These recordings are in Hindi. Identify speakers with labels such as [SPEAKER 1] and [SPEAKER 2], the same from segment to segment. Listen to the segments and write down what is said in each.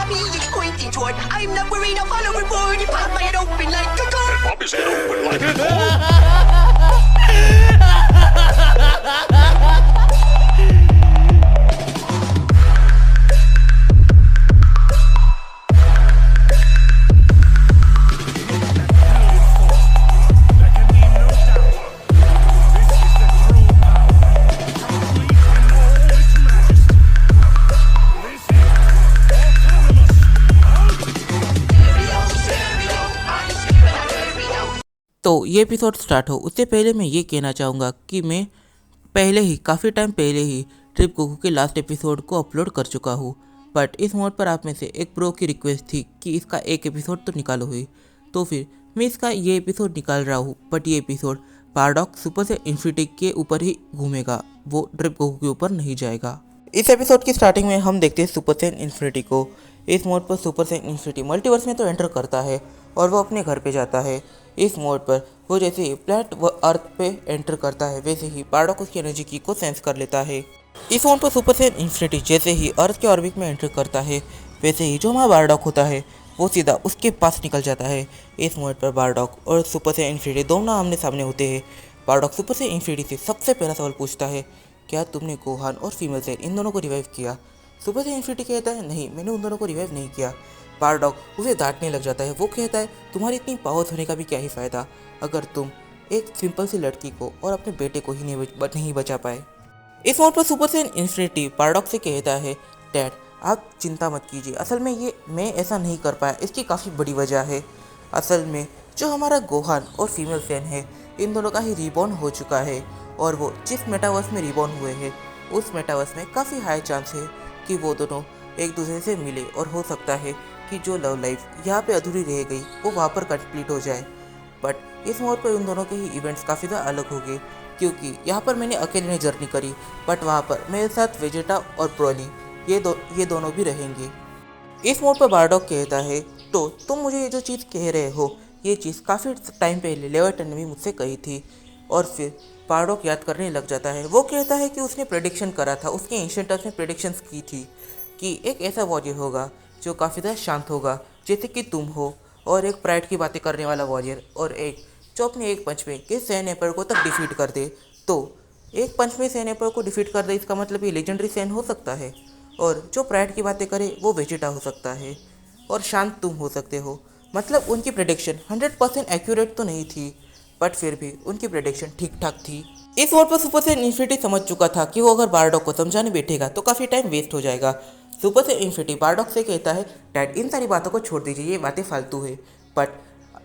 [SPEAKER 1] me is pointing toward. I'm not worried, I'll follow a board. You pop my head open like a gun.
[SPEAKER 2] Pop his head open like a door.
[SPEAKER 3] तो ये एपिसोड स्टार्ट हो उससे पहले मैं ये कहना चाहूँगा कि मैं पहले ही काफ़ी टाइम पहले ही ट्रिप गोकू के लास्ट एपिसोड को अपलोड कर चुका हूँ, बट इस मोड पर आप में से एक प्रो की रिक्वेस्ट थी कि इसका एक एपिसोड तो निकालो हुई, तो फिर मैं इसका ये एपिसोड निकाल रहा हूँ। बट ये एपिसोड पाराडॉक्स सुपर से इन्फिनिटी के ऊपर ही घूमेगा, वो ट्रिप गोकू के ऊपर नहीं जाएगा। इस एपिसोड की स्टार्टिंग में हम देखते हैं सुपर सैयन इन्फिनिटी को। इस मोड पर सुपर सैयन इन्फिनिटी मल्टीवर्स में तो एंटर करता है और वो अपने घर पे जाता है। इस मोड पर वो जैसे ही प्लैनेट व अर्थ पे एंटर करता है वैसे ही पाराडॉक्स उसकी एनर्जी की को सेंस कर लेता है। इस मोड पर सुपर सैयन इन्फिनिटी जैसे ही अर्थ के ऑर्बिट में एंटर करता है वैसे ही जो हमारा बारडॉक होता है वो सीधा उसके पास निकल जाता है। इस मोड पर बारडॉक और सुपर सैयन इन्फिनिटी दोनों आमने सामने होते हैं। बारडॉक सुपर सैयन इन्फिनिटी से सबसे पहला सवाल पूछता है, क्या तुमने गोहान और फीमेल सैयन इन दोनों को रिवाइव किया? सुपर सैयन इन्फिनिटी कहता है, नहीं, मैंने उन दोनों को रिवाइव नहीं किया। बारडॉक उसे डांटने लग जाता है। वो कहता है, तुम्हारी इतनी पावर्स होने का भी क्या ही फ़ायदा अगर तुम एक सिंपल सी लड़की को और अपने बेटे को ही नहीं बचा पाए। इस मोड पर सुपर सैयन इन्फिनिटी बारडॉक से कहता है, डैड आप चिंता मत कीजिए, असल में मैं ऐसा नहीं कर पाया, इसकी काफ़ी बड़ी वजह है। असल में जो हमारा गोहान और फीमेल सैयन है इन दोनों का ही रीबॉर्न हो चुका है और वो जिस मेटावर्स में रीबॉर्न हुए हैं उस मेटावर्स में काफ़ी हाई चांस है कि वो दोनों एक दूसरे से मिले और हो सकता है कि जो लव लाइफ यहाँ पे अधूरी रह गई वो वहाँ पर कंप्लीट हो जाए। बट इस मोड पर उन दोनों के ही इवेंट्स काफ़ी ज़्यादा अलग हो गए, क्योंकि यहाँ पर मैंने अकेले ने जर्नी करी बट वहाँ पर मेरे साथ वेजेटा और ब्रोली ये दोनों भी रहेंगे। इस मोड पर बारडॉक कहता है, तो तुम मुझे ये जो चीज़ कह रहे हो ये चीज़ काफ़ी टाइम पहले लेवर्टन ने भी मुझसे कही थी। और फिर बारडॉक याद करने लग जाता है। वो कहता है कि उसने प्रेडिक्शन करा था, उसके एंशिएंट अर्थ में प्रेडिक्शंस की थी कि एक ऐसा वॉरियर होगा जो काफ़ी ज़्यादा शांत होगा जैसे कि तुम हो, और एक प्राइड की बातें करने वाला वॉरियर, और एक जो अपने एक पंच में किस सैन एम्पायर को तक डिफीट कर दे। तो एक पंच में सैन एम्पायर को डिफीट कर दे इसका मतलब ये लेजेंडरी सैन हो सकता है, और जो प्राइड की बातें करे वो वेजिटा हो सकता है, और शांत तुम हो सकते हो। मतलब उनकी प्रेडिक्शन 100% एक्यूरेट तो नहीं थी बट फिर भी उनकी प्रेडिक्शन ठीक ठाक थी। इस वोट पर सुपर सैयन इन्फिनिटी समझ चुका था कि वो अगर बारडॉक को समझाने बैठेगा तो काफ़ी टाइम वेस्ट हो जाएगा। सुपर सैयन इन्फिनिटी बारडॉक से कहता है, डैड इन सारी बातों को छोड़ दीजिए, ये बातें फालतू है, बट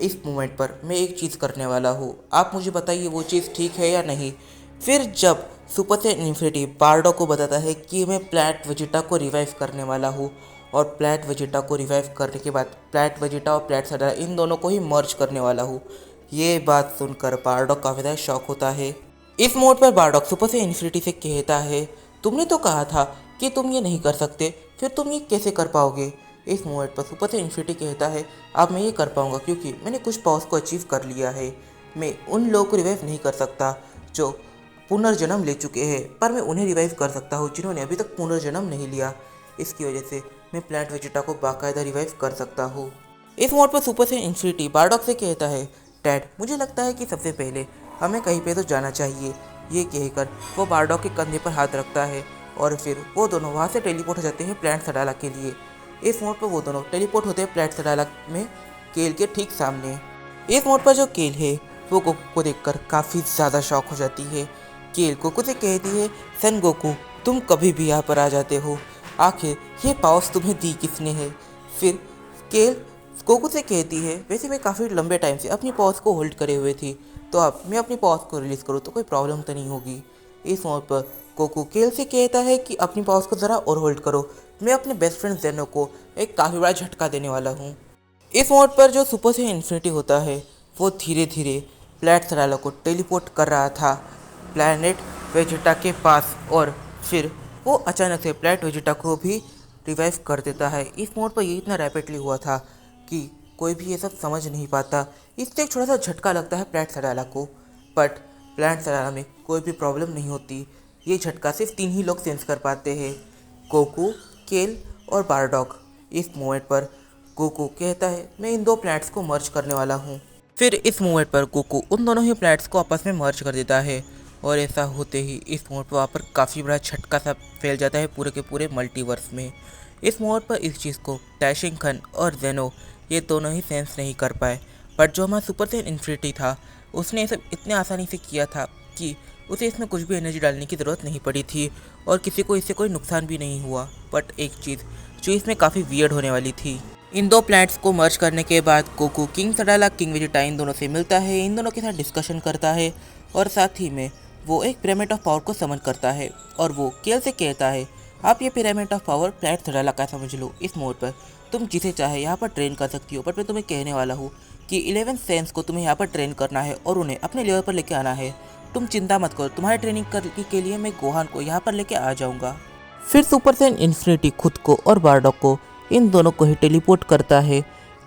[SPEAKER 3] इस मोमेंट पर मैं एक चीज़ करने वाला हूँ, आप मुझे बताइए वो चीज़ ठीक है या नहीं। फिर जब सुपर सैयन इन्फिनिटी बारडॉक को बताता है कि मैं प्लैनेट वेजिटा को रिवाइव करने वाला हूँ और प्लैनेट वेजिटा को रिवाइव करने के बाद प्लैनेट वेजिटा और प्लैनेट सडाला इन दोनों को ही मर्ज करने वाला हूँ, ये बात सुनकर बारडॉक काफ़ी ज़्यादा शॉक होता है। इस मोड पर बारडॉक सुपर सैयन इन्फिनिटी से कहता है, तुमने तो कहा था कि तुम ये नहीं कर सकते, फिर तुम ये कैसे कर पाओगे? इस मोड पर सुपर सैयन इन्फिनिटी कहता है, अब मैं ये कर पाऊंगा क्योंकि मैंने कुछ पावर्स को अचीव कर लिया है। मैं उन लोगों को रिवाइव नहीं कर सकता जो पुनर्जन्म ले चुके हैं, पर मैं उन्हें रिवाइव कर सकता हूँ जिन्होंने अभी तक पुनर्जन्म नहीं लिया। इसकी वजह से मैं प्लैनेट वेजिटा को बाकायदा रिवाइव कर सकता हूँ। इस मोड पर सुपर सैयन इन्फिनिटी बारडॉक से कहता है, डैड मुझे लगता है कि सबसे पहले हमें कहीं पे तो जाना चाहिए। ये कहकर वो बारडॉक के कंधे पर हाथ रखता है और फिर वो दोनों वहाँ से टेलीपोर्ट हो जाते हैं प्लैनेट सडाला के लिए। इस मोड पर वो दोनों टेलीपोर्ट होते हैं प्लैनेट सडाला में केल के ठीक सामने। इस मोड पर जो केल है वो गोकू को देखकर काफ़ी ज़्यादा शॉक हो जाती है। केल गोकू से कहती है, सन गोकू तुम कभी भी यहाँ पर आ जाते हो, आखिर ये पावर्स तुम्हें दी किसने है? फिर केल गोकू से कहती है, वैसे मैं काफ़ी लंबे टाइम से अपनी पावर्स को होल्ड करे हुए थी, तो अब मैं अपनी पावर्स को रिलीज़ करूँ तो कोई प्रॉब्लम तो नहीं होगी। इस मोड पर गोकू केल से कहता है कि अपनी पावर्स को ज़रा और होल्ड करो, मैं अपने बेस्ट फ्रेंड जेनो को एक काफ़ी बड़ा झटका देने वाला हूँ। इस मोड पर जो सुपर सैयन इन्फिनिटी होता है वो धीरे धीरे प्लैनेट सडाला को टेलीपोर्ट कर रहा था प्लैनेट वेजिटा के पास, और फिर वो अचानक से प्लैनेट वेजिटा को भी रिवाइव कर देता है। इस मोड पर ये इतना रैपिडली हुआ था कि कोई भी ये सब समझ नहीं पाता। इससे एक छोटा सा झटका लगता है प्लैनेट सडाला को, बट प्लैनेट सडाला में कोई भी प्रॉब्लम नहीं होती। ये झटका सिर्फ 3 ही लोग सेंस कर पाते हैं, गोकू, केल और बारडॉक। इस मोमेंट पर गोकू कहता है मैं इन दो प्लैनेट्स को मर्ज करने वाला हूँ। फिर इस मोमेंट पर गोकू उन दोनों ही प्लैनेट्स को आपस में मर्ज कर देता है और ऐसा होते ही इस मोमेंट पर वहाँ पर काफ़ी बड़ा झटका सा फैल जाता है पूरे के पूरे मल्टीवर्स में। इस मोमेंट पर इस चीज़ को डैशिंग खन और जेनो ये दोनों ही सेंस नहीं कर पाए, बट जो हमारा सुपर सैयन इन्फिनिटी था उसने ये सब इतने आसानी से किया था कि उसे इसमें कुछ भी एनर्जी डालने की ज़रूरत नहीं पड़ी थी और किसी को इससे कोई नुकसान भी नहीं हुआ। बट एक चीज़ जो इसमें काफ़ी वियर्ड होने वाली थी, इन दो प्लैनेट्स को मर्ज करने के बाद गोकू किंग सडाला किंग वेजिटा इन दोनों से मिलता है, इन दोनों के साथ डिस्कशन करता है और साथ ही में वो एक पिरामिड ऑफ पावर को समन करता है और वो केल से कहता है आप ये पिरामिड ऑफ पावर प्लैनेट सडाला का समझ लो। इस मोड पर तुम जिसे चाहे यहाँ पर ट्रेन कर सकती हो, बट मैं तुम्हें कहने वाला हूँ कि 11 सेंस को तुम्हें यहाँ पर ट्रेन करना है और उन्हें अपने लेवल पर लेके आना है। तुम चिंता मत करो, तुम्हारी ट्रेनिंग करने के लिए मैं गोहान को यहाँ पर लेके आ जाऊँगा। फिर सुपर सैयन इन्फिनिटी खुद को और बारडॉक को इन दोनों को ही टेलीपोर्ट करता है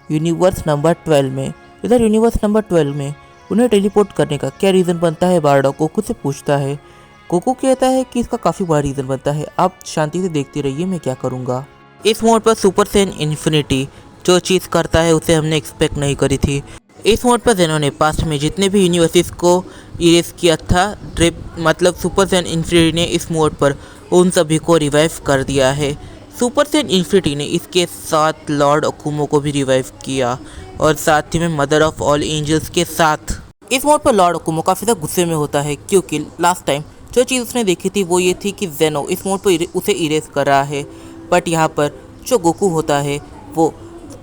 [SPEAKER 3] यूनिवर्स नंबर 12 में। इधर यूनिवर्स नंबर 12 में उन्हें टेलीपोर्ट करने का क्या रीज़न बनता है, बारडॉक गोकू से पूछता है। गोकू कहता है कि इसका काफ़ी बड़ा रीज़न बनता है, आप शांति से देखते रहिए, मैं क्या करूँगा। इस मोड पर सुपर सैयन इन्फिनिटी जो चीज़ करता है उसे हमने एक्सपेक्ट नहीं करी थी। इस मोड पर जेनो ने पास्ट में जितने भी यूनिवर्सेस को इरेज किया था, ड्रिप मतलब सुपर सैयन इन्फिनिटी ने इस मोड पर उन सभी को रिवाइव कर दिया है। सुपर सैयन इन्फिनिटी ने इसके साथ लॉर्ड अकुमो को भी रिवाइव किया और साथ ही में मदर ऑफ ऑल एंजल्स के साथ। इस मोड पर लॉर्ड अकुमो काफ़ी ज़्यादा गुस्से में होता है क्योंकि लास्ट टाइम जो चीज़ उसने देखी थी वो ये थी कि जेनो इस मोड पर उसे इरेज कर रहा है, बट यहाँ पर जो गोकू होता है वो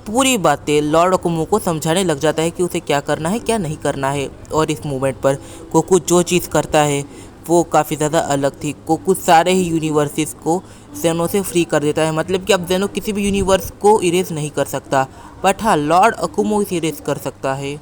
[SPEAKER 3] पूरी बातें लॉर्ड अकुमो को समझाने लग जाता है कि उसे क्या करना है क्या नहीं करना है। और इस मूवमेंट पर गोकू जो चीज़ करता है वो काफ़ी ज़्यादा अलग थी। गोकू सारे ही यूनिवर्सेस को जेनो से फ्री कर देता है, मतलब कि अब जेनो किसी भी यूनिवर्स को इरेज नहीं कर सकता, बट हाँ लॉर्ड अकुमो इसे इरेज कर सकता है।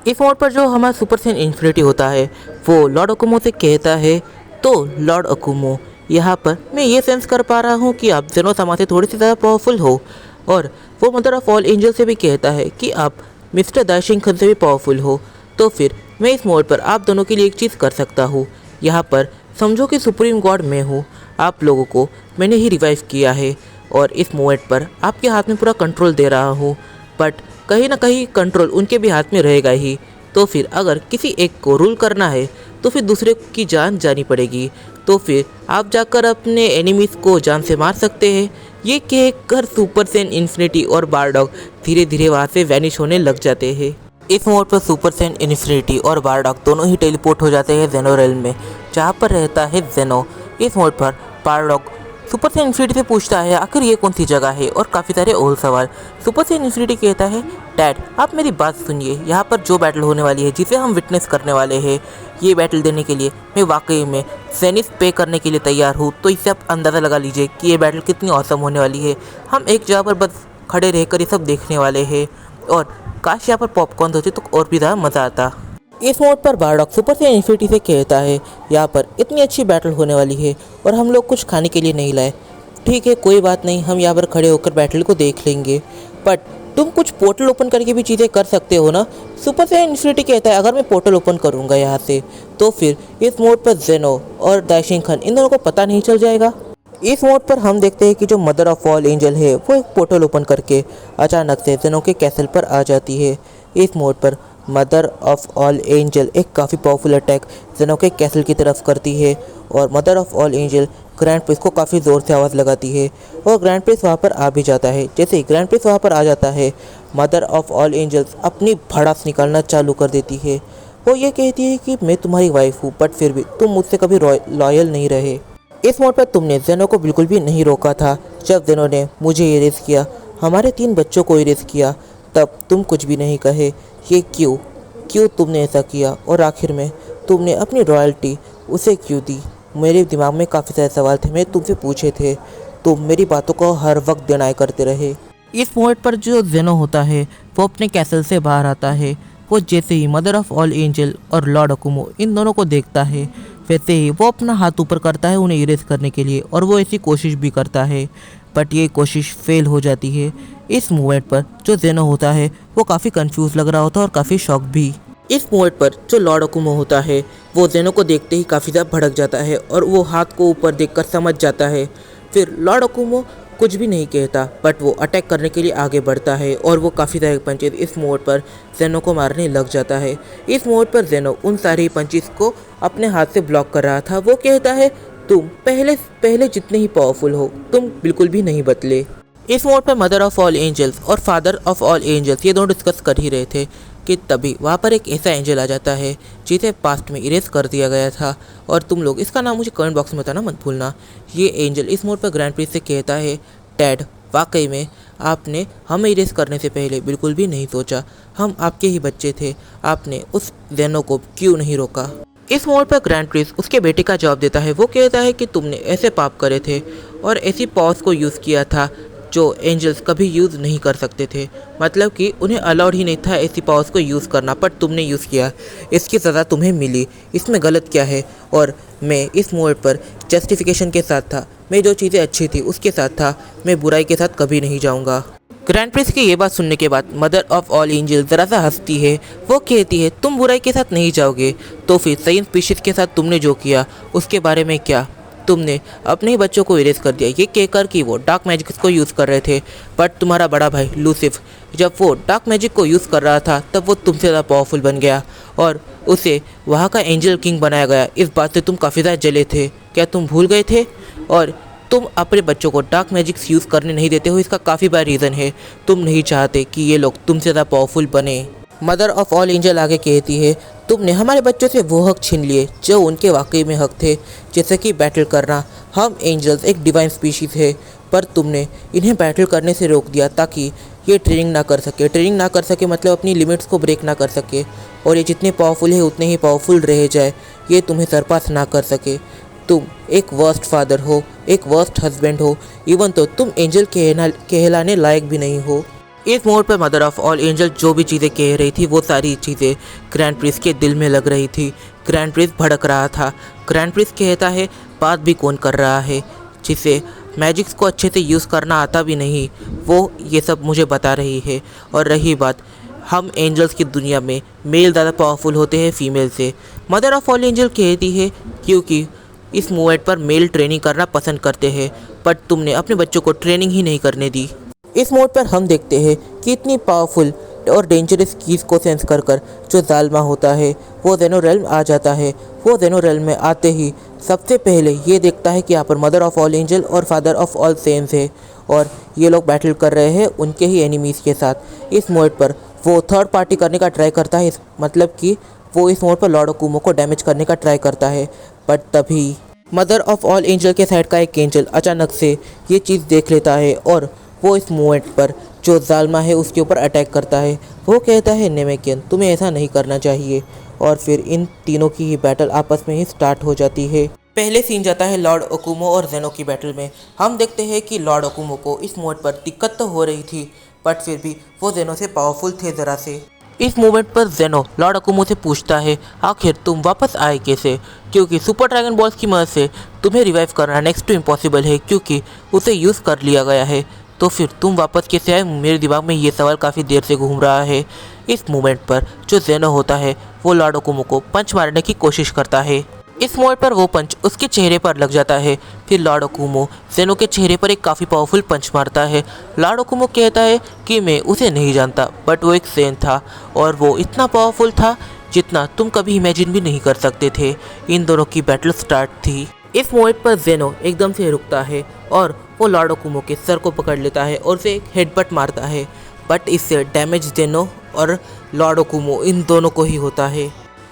[SPEAKER 3] इस मोड पर जो हमारा सुपर सैयन इन्फिनिटी होता है वो लॉर्ड अकुमो से कहता है तो लॉर्ड अकुमो यहाँ पर मैं ये सेंस कर पा रहा हूँ कि आप जेनो समाज से थोड़ी सी ज़्यादा पावरफुल हो, और वो मदर ऑफ ऑल एंजल से भी कहता है कि आप मिस्टर दाशिंग खन से भी पावरफुल हो। तो फिर मैं इस मोड पर आप दोनों के लिए एक चीज़ कर सकता हूँ, यहाँ पर समझो कि सुप्रीम गॉड मैं हूँ, आप लोगों को मैंने ही रिवाइव किया है और इस मोमेंट पर आपके हाथ में पूरा कंट्रोल दे रहा हूँ, बट कहीं ना कहीं कंट्रोल उनके भी हाथ में रहेगा ही। तो फिर अगर किसी एक को रूल करना है तो फिर दूसरे की जान जानी पड़ेगी, तो फिर आप जाकर अपने एनिमीज़ को जान से मार सकते हैं। ये कहकर सुपर सैयन इन्फिनिटी और बारडॉक धीरे धीरे वहाँ से वैनिश होने लग जाते हैं। इस मोड पर सुपर सैयन इन्फिनिटी और बारडॉक दोनों ही टेलीपोर्ट हो जाते हैं जेनो रेल्म में, जहाँ पर रहता है जेनो। इस मोड पर बारडॉक सुपर सैयन इन्फिनिटी से पूछता है आखिर ये कौन सी जगह है और काफ़ी सारे और सवाल। सुपर सैयन इन्फिनिटी कहता है डैड आप मेरी बात सुनिए, यहाँ पर जो बैटल होने वाली है जिसे हम विटनेस करने वाले हैं, ये बैटल देने के लिए मैं वाकई में जेनिस पे करने के लिए तैयार हूँ। तो इससे आप अंदाज़ा लगा लीजिए कि ये बैटल कितनी औसम होने वाली है। हम एक जगह पर बस खड़े रहकर ये सब देखने वाले हैं, और काश यहाँ पर पॉपकॉर्न होते तो और भी ज़्यादा मज़ा आता। इस मोड पर बारडॉक सुपर सैयन इन्फिनिटी से कहता है यहाँ पर इतनी अच्छी बैटल होने वाली है और हम लोग कुछ खाने के लिए नहीं लाए। ठीक है कोई बात नहीं, हम यहाँ पर खड़े होकर बैटल को देख लेंगे, बट तुम कुछ पोर्टल ओपन करके भी चीज़ें कर सकते हो ना। सुपर सैयन इन्फिनिटी कहता है अगर मैं पोर्टल ओपन करूँगा यहाँ से तो फिर इस मोड पर जेनो और दाशिंग खन इन दोनों को पता नहीं चल जाएगा। इस मोड पर हम देखते हैं कि जो मदर ऑफ ऑल एंजल है वो एक पोर्टल ओपन करके अचानक से जेनो के कैसल पर आ जाती है। इस मोड पर मदर ऑफ ऑल एंजल एक काफ़ी पावरफुल अटैक जेनो के कैसल की तरफ करती है और mother of all angel grand Prince को काफ़ी ज़ोर से आवाज़ लगाती है और ग्रैंड प्रिंस वहाँ पर आ भी जाता है। जैसे ही ग्रैंड प्रिंस वहाँ पर आ जाता है मदर ऑफ ऑल एंजल्स अपनी भड़ास निकालना चालू कर देती है। वो ये कहती है कि मैं तुम्हारी वाइफ हूँ, बट फिर भी तुम मुझसे कभी लॉयल नहीं रहे। इस मोड पर तुमने जेनो को बिल्कुल भी नहीं रोका था। जब जेनो ने मुझे इरेज किया, हमारे 3 बच्चों को इरेज किया, तब तुम कुछ भी नहीं कहे। ये क्यों तुमने ऐसा किया, और आखिर में तुमने अपनी रॉयल्टी उसे क्यों दी। मेरे दिमाग में काफ़ी सारे सवाल थे, मैं तुमसे पूछे थे, तुम मेरी बातों को हर वक्त डिनाई करते रहे। इस पॉइंट पर जो जेनो होता है वो अपने कैसल से बाहर आता है। वो जैसे ही मदर ऑफ ऑल एंजल और लॉर्ड अकुमो इन दोनों को देखता है, वैसे ही वो अपना हाथ ऊपर करता है उन्हें इरेज करने के लिए, और वो ऐसी कोशिश भी करता है, बट ये कोशिश फेल हो जाती है। इस मूवमेंट पर जो जेनो होता है वो काफ़ी कंफ्यूज लग रहा होता है और काफ़ी शॉक भी। इस मूवमेंट पर जो लॉर्ड अकुमो होता है वो जेनो को देखते ही काफ़ी ज़्यादा भड़क जाता है और वो हाथ को ऊपर देखकर समझ जाता है। फिर लॉर्ड अकुमो कुछ भी नहीं कहता, बट वो अटैक करने के लिए आगे बढ़ता है और वो काफ़ी सारे पंचेस इस मोड पर जेनो को मारने लग जाता है। इस मोड पर जेनो उन सारे पंचेस को अपने हाथ से ब्लॉक कर रहा था। वो कहता है तुम पहले जितने ही पावरफुल हो, तुम बिल्कुल भी नहीं बदले। इस मोड पर मदर ऑफ ऑल एंजल्स और फादर ऑफ ऑल एंजल्स ये दोनों डिस्कस कर ही रहे थे कि तभी वहाँ पर एक ऐसा एंजल आ जाता है जिसे पास्ट में इरेज कर दिया गया था, और तुम लोग इसका नाम मुझे कमेंट बॉक्स में बताना मत भूलना। ये एंजल इस मोड पर ग्रैंड प्रिंस से कहता है, डैड वाकई में आपने हमें इरेज करने से पहले बिल्कुल भी नहीं सोचा, हम आपके ही बच्चे थे, आपने उस जेनो को क्यों नहीं रोका। इस मोड पर ग्रैंड प्रिंस उसके बेटे का जवाब देता है। वो कहता है कि तुमने ऐसे पाप करे थे और ऐसी पावर्स को यूज़ किया था जो एंजल्स कभी यूज़ नहीं कर सकते थे, मतलब कि उन्हें अलाउड ही नहीं था ऐसी पावर्स को यूज़ करना, पर तुमने यूज़ किया, इसकी सज़ा तुम्हें मिली, इसमें गलत क्या है। और मैं इस मोड पर जस्टिफिकेशन के साथ था, मैं जो चीज़ें अच्छी थी उसके साथ था, मैं बुराई के साथ कभी नहीं जाऊँगा। ग्रैंड प्रिंस की ये बात सुनने के बाद मदर ऑफ ऑल एंजल ज़रा सा हंसती है। वो कहती है तुम बुराई के साथ नहीं जाओगे, तो फिर सही स्पीशीज के साथ तुमने जो किया उसके बारे में क्या, तुमने अपने ही बच्चों को इरेज कर दिया, ये कहकर कि वो डार्क मैजिक्स को यूज़ कर रहे थे, बट तुम्हारा बड़ा भाई लूसिफ जब वो डार्क मैजिक को यूज़ कर रहा था तब वो तुमसे ज़्यादा पावरफुल बन गया और उसे वहाँ का एंजल किंग बनाया गया। इस बात से तुम काफ़ी ज़्यादा जले थे, क्या तुम भूल गए थे? और तुम अपने बच्चों को डार्क मैजिक्स यूज़ करने नहीं देते हो, इसका काफ़ी बड़ा रीज़न है, तुम नहीं चाहते कि ये लोग तुमसे ज़्यादा पावरफुल बने। मदर ऑफ ऑल एंजल आगे कहती है तुमने हमारे बच्चों से वो हक छीन लिए जो उनके वाकई में हक थे, जैसे कि बैटल करना। हम एंजल्स एक डिवाइन स्पीशीज़ है, पर तुमने इन्हें बैटल करने से रोक दिया ताकि ये ट्रेनिंग ना कर सके। ट्रेनिंग ना कर सके मतलब अपनी लिमिट्स को ब्रेक ना कर सके, और ये जितने पावरफुल है उतने ही पावरफुल रह जाए, ये तुम्हें सरपास ना कर सके। तुम एक वर्स्ट फादर हो, एक वर्स्ट हस्बैंड हो, इवन तो तुम एंजल कहलाने लायक भी नहीं हो। इस मोड पर मदर ऑफ ऑल एंजल जो भी चीज़ें कह रही थी वो सारी चीज़ें ग्रैंड प्रिंस के दिल में लग रही थी। ग्रैंड प्रिंस भड़क रहा था। ग्रैंड प्रिंस कहता है बात भी कौन कर रहा है जिसे मैजिक्स को अच्छे से यूज़ करना आता भी नहीं, वो ये सब मुझे बता रही है। और रही बात हम एंजल्स की दुनिया में मेल ज़्यादा पावरफुल होते हैं फीमेल से, मदर ऑफ ऑल एंजल कहती है क्योंकि इस मूवमेंट पर मेल ट्रेनिंग करना पसंद करते हैं, बट तुमने अपने बच्चों को ट्रेनिंग ही नहीं करने दी। इस मोड पर हम देखते हैं कि इतनी पावरफुल और डेंजरस कीज़ को सेंस कर जो जालमा होता है वो जेनो रेल्म आ जाता है। वो जेनो रेल्म में आते ही सबसे पहले ये देखता है कि यहाँ पर मदर ऑफ ऑल एंजल और फादर ऑफ ऑल सेंस है और ये लोग बैटल कर रहे हैं उनके ही एनिमीज़ के साथ। इस मोड पर वो थर्ड पार्टी करने का ट्राई करता है, मतलब कि वो इस मोड पर लॉर्ड ओकुमो को डैमेज करने का ट्राई करता है, बट तभी मदर ऑफ ऑल एंजल के साइड का एक एंजल अचानक से ये चीज़ देख लेता है और वो इस मोमेंट पर जो जालमा है उसके ऊपर अटैक करता है। वो कहता है नेमेकियन तुम्हें ऐसा नहीं करना चाहिए, और फिर इन तीनों की ही बैटल आपस में ही स्टार्ट हो जाती है। पहले सीन जाता है लॉर्ड ओकुमो और जेनो की बैटल में। हम देखते हैं कि लॉर्ड ओकुमो को इस मोड पर दिक्कत तो हो रही थी, बट फिर भी वो जेनो से पावरफुल थे ज़रा से। इस मोमेंट पर जेनो लॉर्ड ओकुमो से पूछता है आखिर तुम वापस आए कैसे, क्योंकि सुपर ड्रैगन बॉल्स की मदद से तुम्हें रिवाइव करना नेक्स्ट टू इम्पॉसिबल है क्योंकि उसे यूज़ कर लिया गया है, तो फिर तुम वापस कैसे आए? मेरे दिमाग में ये सवाल काफ़ी देर से घूम रहा है। इस मोमेंट पर जो जेनो होता है वो लॉर्ड ओकुमो को पंच मारने की कोशिश करता है। इस मोड पर वो पंच उसके चेहरे पर लग जाता है। फिर लॉर्ड ओकुमो जेनो के चेहरे पर एक काफ़ी पावरफुल पंच मारता है। लॉर्ड ओकुमो कहता है कि मैं उसे नहीं जानता, बट वो एक सेंट था और वो इतना पावरफुल था जितना तुम कभी इमेजिन भी नहीं कर सकते थे। इन दोनों की बैटल स्टार्ट थी। इस मोमेंट पर जेनो एकदम से रुकता है और वो लॉर्ड ओकुमो के सर को पकड़ लेता है और उसे एक हेडबट मारता है, बट इससे डैमेज जेनो और लॉर्ड ओकुमो इन दोनों को ही होता है।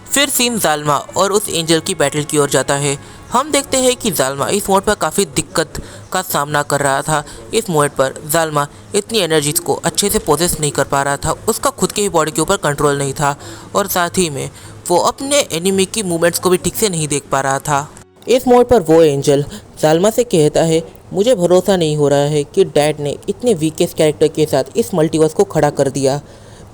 [SPEAKER 3] फिर सीन जालमा और उस एंजल की बैटल की ओर जाता है। हम देखते हैं कि जालमा इस मोड पर काफ़ी दिक्कत का सामना कर रहा था। इस मोड पर जालमा इतनी एनर्जीज को अच्छे से प्रोसेस नहीं कर पा रहा था, उसका खुद के ही बॉडी के ऊपर कंट्रोल नहीं था और साथ ही में वो अपने एनिमी की मूवमेंट्स को भी ठीक से नहीं देख पा रहा था। इस मोड पर वो एंजल जालमा से कहता है मुझे भरोसा नहीं हो रहा है कि डैड ने इतने वीकेस्ट कैरेक्टर के साथ इस मल्टीवर्स को खड़ा कर दिया।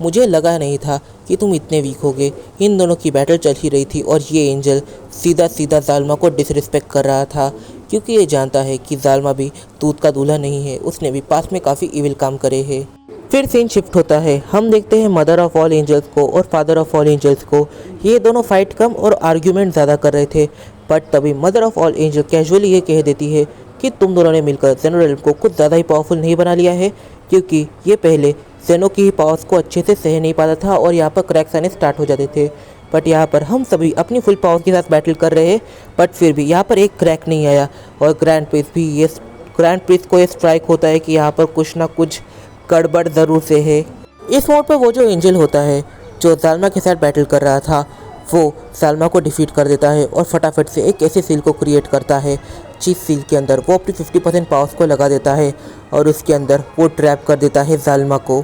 [SPEAKER 3] मुझे लगा नहीं था कि तुम इतने वीक होगे। इन दोनों की बैटल चल ही रही थी और ये एंजल सीधा सीधा जालमा को डिसरिस्पेक्ट कर रहा था क्योंकि ये जानता है कि जालमा भी दूध का दूल्हा नहीं है, उसने भी पास में काफ़ी इविल काम करे हैं। फिर सीन शिफ्ट होता है। हम देखते हैं मदर ऑफ ऑल एंजल्स को और फादर ऑफ ऑल एंजल्स को। ये दोनों फाइट कम और आर्ग्यूमेंट ज़्यादा कर रहे थे, बट तभी mother of all angel casually ये कह देती है कि तुम दोनों ने मिलकर जेनो रेल्म को कुछ ज़्यादा ही पावरफुल नहीं बना लिया है, क्योंकि ये पहले जेनो की ही पावर्स को अच्छे से सह नहीं पाता था और यहाँ पर क्रैक्स आने स्टार्ट हो जाते थे। बट यहाँ पर हम सभी अपनी फुल पावर के साथ बैटल कर रहे हैं, बट फिर भी यहाँ पर एक क्रैक नहीं आया और ग्रैंड प्रिंस को ये स्ट्राइक होता है कि यहाँ पर कुछ ना कुछ गड़बड़ ज़रूर से है। इस मोड पर वो जो एंजल होता है जो जालमा के साथ बैटल कर रहा था, वो जालमा को डिफीट कर देता है और फटाफट से एक ऐसे सील को क्रिएट करता है जिस सील के अंदर वो अपनी 50% पावर्स को लगा देता है और उसके अंदर वो ट्रैप कर देता है जालमा को।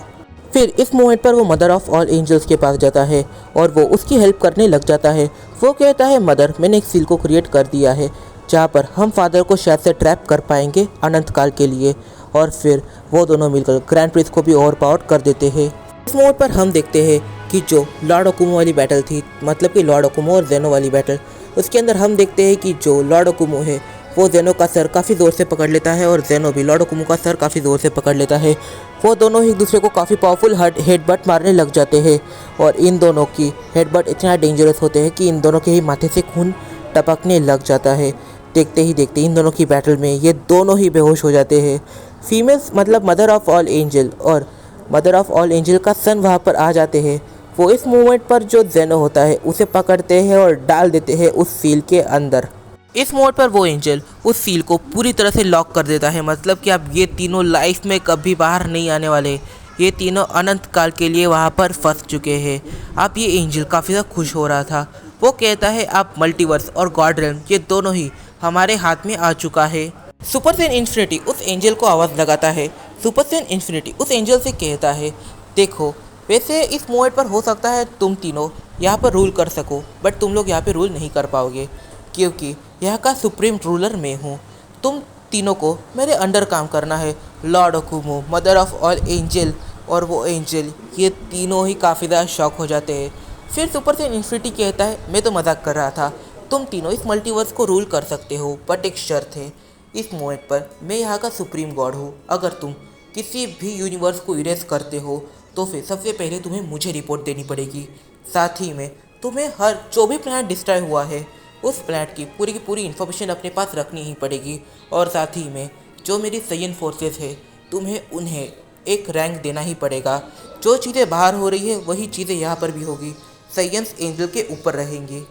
[SPEAKER 3] फिर इस मोमेंट पर वो मदर ऑफ ऑल एंजल्स के पास जाता है और वो उसकी हेल्प करने लग जाता है। वो कहता है, मदर, मैंने एक सील को क्रिएट कर दिया है जहाँ पर हम फादर को शायद से ट्रैप कर पाएंगे अनंत काल के लिए। और फिर वो दोनों मिलकर ग्रैंड प्रिंस को भी ओवरपावर कर देते हैं। इस मोड पर हम देखते हैं कि जो लॉर्ड ओकुमो वाली बैटल थी, मतलब कि लॉर्ड ओकुमो और जेनो वाली बैटल, उसके अंदर हम देखते हैं कि जो लॉर्ड ओकुमो है वो जेनो का सर काफ़ी ज़ोर से पकड़ लेता है और जेनो भी लॉर्ड ओकुमो का सर काफ़ी ज़ोर से पकड़ लेता है। वो दोनों ही एक दूसरे को काफ़ी पावरफुल हेडबट मारने लग जाते हैं और इन दोनों की हेडबट इतना डेंजरस होते हैं कि इन दोनों के ही माथे से खून टपकने लग जाता है। देखते ही देखते इन दोनों की बैटल में ये दोनों ही बेहोश हो जाते हैं। फीमेल्स मतलब मदर ऑफ ऑल एंजल और मदर ऑफ ऑल एंजल का सन वहाँ पर आ जाते हैं। वो इस मूवमेंट पर जो जेनो होता है उसे पकड़ते हैं और डाल देते हैं उस सील के अंदर। इस मोड पर वो एंजल उस सील को पूरी तरह से लॉक कर देता है, मतलब कि अब ये तीनों लाइफ में कभी बाहर नहीं आने वाले। ये तीनों अनंत काल के लिए वहाँ पर फंस चुके हैं। अब ये एंजल काफ़ी ज़्यादा खुश हो रहा था। वो कहता है, अब मल्टीवर्स और गॉड रेल्म ये दोनों ही हमारे हाथ में आ चुका है। सुपर सेन इन्फिनिटी उस एंजल को आवाज़ लगाता है। सुपर सेन इन्फिनिटी उस एंजल से कहता है, देखो, वैसे इस मोमेंट पर हो सकता है तुम तीनों यहाँ पर रूल कर सको, बट तुम लोग यहाँ पे रूल नहीं कर पाओगे क्योंकि यहाँ का सुप्रीम रूलर मैं हूँ। तुम तीनों को मेरे अंडर काम करना है। लॉर्ड ओकुमो, मदर ऑफ ऑल एंजल और वो एंजल, ये तीनों ही काफ़ी ज़्यादा शॉक हो जाते हैं। फिर सुपर सेन इन्फिनिटी कहता है, मैं तो मजाक कर रहा था, तुम तीनों इस मल्टीवर्स को रूल कर सकते हो, बट एक शर्त है। इस मोमेंट पर मैं यहाँ का सुप्रीम गॉड हूँ। अगर तुम किसी भी यूनिवर्स को इरेज करते हो तो फिर सबसे पहले तुम्हें मुझे रिपोर्ट देनी पड़ेगी। साथ ही में तुम्हें हर जो भी प्लैनेट डिस्ट्रॉय हुआ है उस प्लैनेट की पूरी इन्फॉर्मेशन अपने पास रखनी ही पड़ेगी। और साथ ही में जो मेरी सैयन फोर्सेस है तुम्हें उन्हें एक रैंक देना ही पड़ेगा। जो चीज़ें बाहर हो रही है वही चीज़ें यहाँ पर भी होगी। सैयंस एंजल के ऊपर रहेंगी।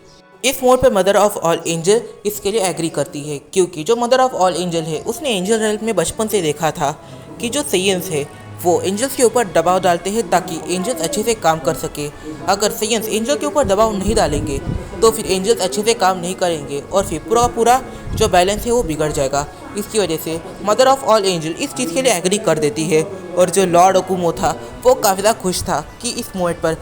[SPEAKER 3] इस मोड पर मदर ऑफ ऑल एंजल इसके लिए एग्री करती है क्योंकि जो मदर ऑफ ऑल एंजल है उसने एंजल रेल्म में बचपन से देखा था कि जो सैयंस है वो एंजल्स के ऊपर दबाव डालते हैं ताकि एंजल्स अच्छे से काम कर सके। अगर सैयंस एंजल के ऊपर दबाव नहीं डालेंगे तो फिर एंजल्स अच्छे से काम नहीं करेंगे और फिर पूरा जो बैलेंस है वो बिगड़ जाएगा। इसकी वजह से मदर ऑफ ऑल एंजल इस चीज़ के लिए एग्री कर देती है और जो लॉर्ड ओकुमो था वो काफ़ी ज़्यादा खुश था कि इस मोमेंट पर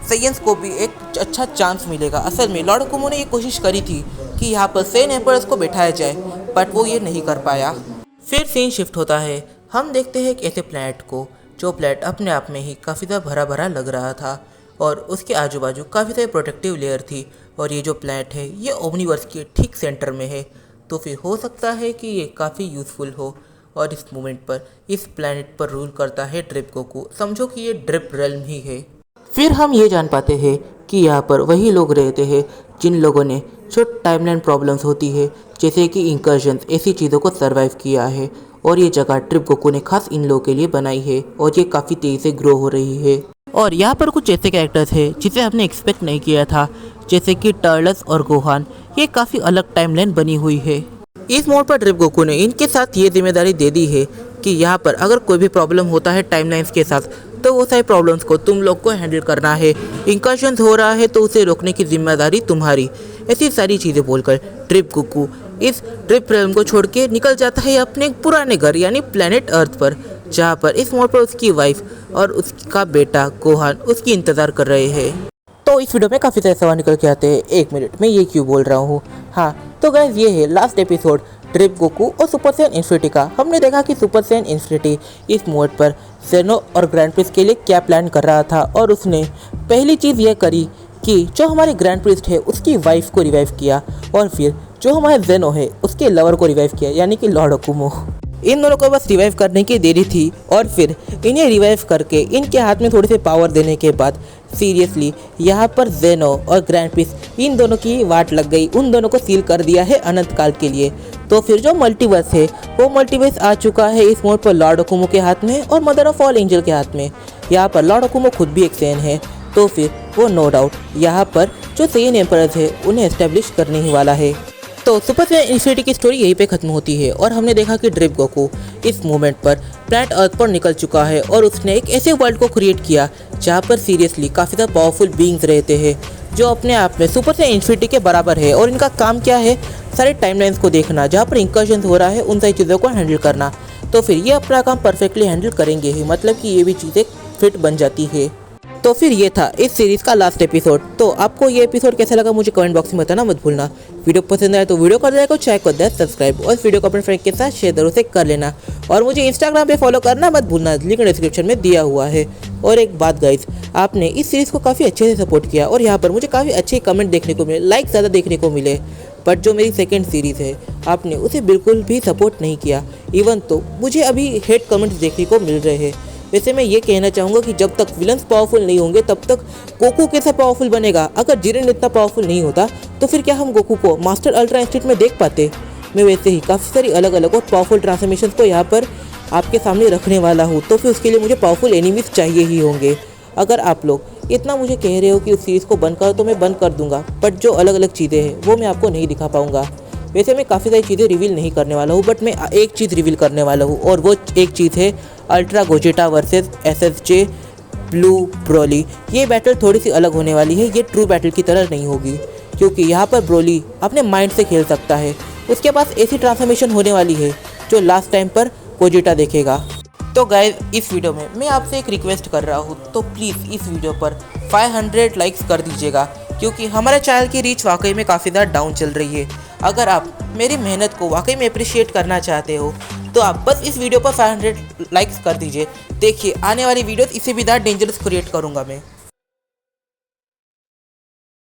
[SPEAKER 3] सैयंस को भी एक अच्छा चांस मिलेगा। असल में लॉर्ड ओकुमो ने ये कोशिश करी थी कि यहाँ पर सेन एम्परर्स को बैठाया जाए, बट वो ये नहीं कर पाया। फिर सीन शिफ्ट होता है। हम देखते हैं एक ऐसे प्लैनेट को जो प्लैनेट अपने आप में ही काफ़ी ज़्यादा भरा भरा लग रहा था और उसके आजू बाजू काफ़ी सारी प्रोटेक्टिव लेयर थी और ये जो प्लैनेट है ये ओमनीवर्स के ठीक सेंटर में है, तो फिर हो सकता है कि ये काफ़ी यूज़फुल हो। और इस मोमेंट पर इस प्लैनेट पर रूल करता है ड्रिप गोकू। समझो कि ये ड्रिप रेल्म ही है। फिर हम ये जान पाते हैं कि यहाँ पर वही लोग रहते हैं जिन लोगों ने जो टाइमलाइन प्रॉब्लम्स होती है जैसे कि इंकर्जन्स, ऐसी चीज़ों को सर्वाइव किया है और ये जगह ट्रिप गोकू ने खास इन लोगों के लिए बनाई है और ये काफ़ी तेज़ी से ग्रो हो रही है। और यहाँ पर कुछ ऐसे कैरेक्टर्स हैं जिसे हमने एक्सपेक्ट नहीं किया था, जैसे कि टर्टल्स और गोहान। ये काफ़ी अलग टाइमलाइन बनी हुई है। इस मोड पर ट्रिप गोकू ने इनके साथ ये जिम्मेदारी दे दी है कि यहाँ पर अगर कोई भी प्रॉब्लम होता है टाइमलाइंस के साथ तो वो सारी प्रॉब्लम्स को तुम लोग को हैंडल करना है। इंकर्जन हो रहा है तो उसे रोकने की जिम्मेदारी तुम्हारी। ऐसी सारी चीज़ें बोलकर ट्रिप गोकू इस ट्रिप रेल्म को छोड़ के निकल जाता है अपने पुराने घर यानी प्लेनेट अर्थ पर, जहाँ पर इस मोड पर उसकी वाइफ और उसका बेटा गोहान उसकी इंतज़ार कर रहे हैं। तो इस वीडियो में काफ़ी सारे सवाल निकल के आते हैं। 1 मिनट में ये क्यों बोल रहा हूँ। हाँ तो गाइस, ये है लास्ट एपिसोड ट्रिप गोकू और सुपर सेन इन्फिनिटी का। हमने देखा कि सुपर सेन इन्फिनिटी इस मोड पर जेनो और ग्रैंड प्रिंस के लिए क्या प्लान कर रहा था और उसने पहली चीज़ ये करी कि जो हमारे ग्रैंड प्रिंस है उसकी वाइफ को रिवाइव किया और फिर जो हमारे जेनो है उसके लवर को रिवाइव किया यानी कि लॉर्ड ओकुमो। इन दोनों को बस रिवाइव करने की देरी थी और फिर इन्हें रिवाइव करके इनके हाथ में थोड़े से पावर देने के बाद सीरियसली यहाँ पर जेनो और ग्रैंड पीस इन दोनों की वाट लग गई, उन दोनों को सील कर दिया है अनंत काल के लिए। तो फिर जो मल्टीवर्स है वो मल्टीवर्स आ चुका है इस मोड पर लॉर्ड अकुमो के हाथ में और मदर ऑफ ऑल एंजल के हाथ में। यहाँ पर लॉर्ड अकुमो खुद भी एक सेन है, तो फिर वो नो डाउट यहाँ पर जो सेन एम्परर्स है उन्हें एस्टेब्लिश करने ही वाला है। तो सुपर सैयन इन्फिनिटी की स्टोरी यहीं पे खत्म होती है और हमने देखा कि ड्रिप गोकू इस मोमेंट पर प्लैनेट अर्थ पर निकल चुका है और उसने एक ऐसे वर्ल्ड को क्रिएट किया जहाँ पर सीरियसली काफ़ी ज़्यादा पावरफुल बीइंग्स रहते हैं जो अपने आप में सुपर सैयन इन्फिनिटी के बराबर है। और इनका काम क्या है, सारे टाइमलाइंस को देखना, जहाँ पर इंकर्जन हो रहा है उन सारी चीज़ों को हैंडल करना। तो फिर ये अपना काम परफेक्टली हैंडल करेंगे ही, मतलब कि ये भी चीज़ें फिट बन जाती है। तो फिर ये था इस सीरीज़ का लास्ट एपिसोड। तो आपको ये एपिसोड कैसा लगा मुझे कमेंट बॉक्स में बताना मत भूलना। वीडियो पसंद आए तो वीडियो कर देना को चैक कर देना सब्सक्राइब और इस वीडियो को अपने फ्रेंड के साथ शेयर जरूर से कर लेना। और मुझे इंस्टाग्राम पे फॉलो करना मत भूलना, लिंक डिस्क्रिप्शन में दिया हुआ है। और एक बात गाइस, आपने इस सीरीज़ को काफ़ी अच्छे से सपोर्ट किया और यहाँ पर मुझे काफ़ी अच्छे कमेंट देखने को मिले, लाइक ज़्यादा देखने को मिले। बट जो मेरी सेकेंड सीरीज़ है आपने उसे बिल्कुल भी सपोर्ट नहीं किया, इवन तो मुझे अभी हेट कमेंट्स देखने को मिल रहे हैं। वैसे मैं ये कहना चाहूँगा कि जब तक विलन्स पावरफुल नहीं होंगे तब तक गोकू कैसा पावरफुल बनेगा। अगर जिरेन इतना पावरफुल नहीं होता तो फिर क्या हम गोकू को मास्टर अल्ट्रा इंस्टेंट में देख पाते। मैं वैसे ही काफ़ी सारी अलग अलग और पावरफुल ट्रांसफॉर्मेशंस को यहाँ पर आपके सामने रखने वाला हूँ, तो फिर उसके लिए मुझे पावरफुल एनिमीज चाहिए ही होंगे। अगर आप लोग इतना मुझे कह रहे हो कि उस सीरीज़ को बंद करो तो मैं बंद कर दूंगा, बट जो अलग अलग चीज़ें हैं वो मैं आपको नहीं दिखा पाऊँगा। वैसे मैं काफ़ी सारी चीज़ें रिवील नहीं करने वाला हूँ, बट मैं एक चीज़ रिवील करने वाला हूँ और वो एक चीज़ है ultra Gogeta versus SSJ blue Broly. ये बैटल थोड़ी सी अलग होने वाली है, ये ट्रू बैटल की तरह नहीं होगी क्योंकि यहाँ पर ब्रोली अपने माइंड से खेल सकता है। उसके पास ऐसी ट्रांसफॉर्मेशन होने वाली है जो लास्ट टाइम पर गोजेटा देखेगा। तो गाइस इस वीडियो में मैं आपसे एक रिक्वेस्ट कर रहा हूँ, तो प्लीज़ इस वीडियो पर 500 लाइक्स कर दीजिएगा क्योंकि हमारे चैनल की रीच वाकई में काफ़ी ज़्यादा डाउन चल रही है। अगर आप मेरी मेहनत को वाकई में अप्रिशिएट करना चाहते हो तो आप बस इस वीडियो पर 500 लाइक्स कर दीजिए। देखिए आने वाली वीडियोस इससे भी ज़्यादा डेंजरस क्रिएट करूँगा मैं।